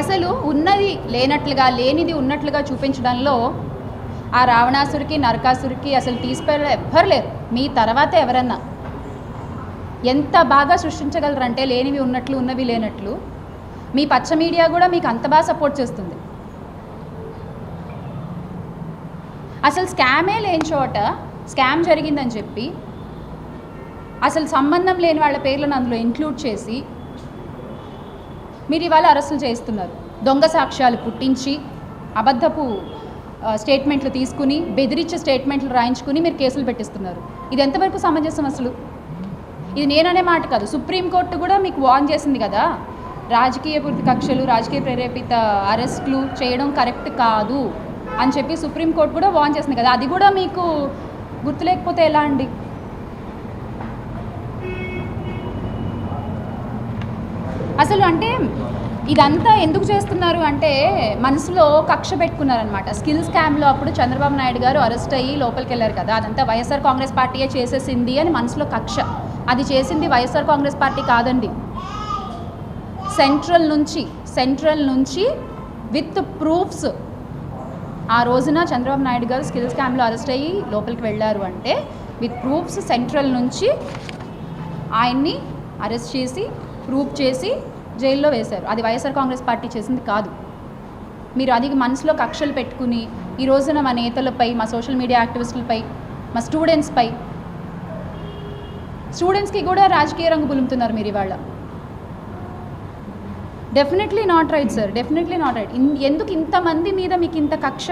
అసలు ఉన్నది లేనట్లుగా లేనిది ఉన్నట్లుగా చూపించడంలో ఆ రావణాసురికి నరకాసురికి అసలు తీసిపోయే ఎవ్వరు లేరు. మీ తర్వాత ఎవరన్నా ఎంత బాగా సృష్టించగలరంటే లేనివి ఉన్నట్లు ఉన్నవి లేనట్లు. మీ పచ్చ మీడియా కూడా మీకు అంత బాగా సపోర్ట్ చేస్తుంది. అసలు స్కామే లేని చోట స్కామ్ జరిగిందని చెప్పి అసలు సంబంధం లేని వాళ్ళ పేర్లను అందులో ఇంక్లూడ్ చేసి మీరు ఇవాళ అరెస్టులు చేస్తున్నారు. దొంగ సాక్ష్యాలు పుట్టించి అబద్ధపు స్టేట్మెంట్లు తీసుకుని బెదిరించే స్టేట్మెంట్లు రాయించుకుని మీరు కేసులు పెట్టిస్తున్నారు. ఇది ఎంతవరకు సమంజసం? అసలు ఇది నేననే మాట కాదు, సుప్రీంకోర్టు కూడా మీకు వార్న్ చేసింది కదా, రాజకీయ పూర్తి కక్షలు రాజకీయ ప్రేరేపిత అరెస్టులు చేయడం కరెక్ట్ కాదు అని చెప్పి సుప్రీంకోర్టు కూడా వార్న్ చేసింది కదా. అది కూడా మీకు గుర్తులేకపోతే ఎలా అండి? అసలు అంటే ఇదంతా ఎందుకు చేస్తున్నారు అంటే మనసులో కక్ష పెట్టుకున్నారనమాట. స్కిల్ స్కామ్లో అప్పుడు చంద్రబాబు నాయుడు గారు అరెస్ట్ అయ్యి లోపలికి వెళ్ళారు కదా, అదంతా వైఎస్ఆర్ కాంగ్రెస్ పార్టీయే చేసేసింది అని మనసులో కక్ష. అది చేసింది వైఎస్ఆర్ కాంగ్రెస్ పార్టీ కాదండి, సెంట్రల్ నుంచి విత్ ప్రూఫ్స్ ఆ రోజున చంద్రబాబు నాయుడు గారు స్కిల్ స్కామ్లో అరెస్ట్ అయ్యి లోపలికి వెళ్ళారు అంటే విత్ ప్రూఫ్స్ సెంట్రల్ నుంచి ఆయన్ని అరెస్ట్ చేసి ప్రూఫ్ చేసి జైల్లో వేశారు. అది వైఎస్ఆర్ కాంగ్రెస్ పార్టీ చేసింది కాదు. మీరు అది మనసులో కక్షలు పెట్టుకుని ఈ రోజున మా నేతలపై, మా సోషల్ మీడియా యాక్టివిస్టులపై, మా స్టూడెంట్స్కి కూడా రాజకీయ రంగు పులుముతున్నారు మీరు ఇవాళ. Definitely not right sir, definitely not right. ఎందుకు ఇంతమంది మీద మీకు ఇంత కక్ష?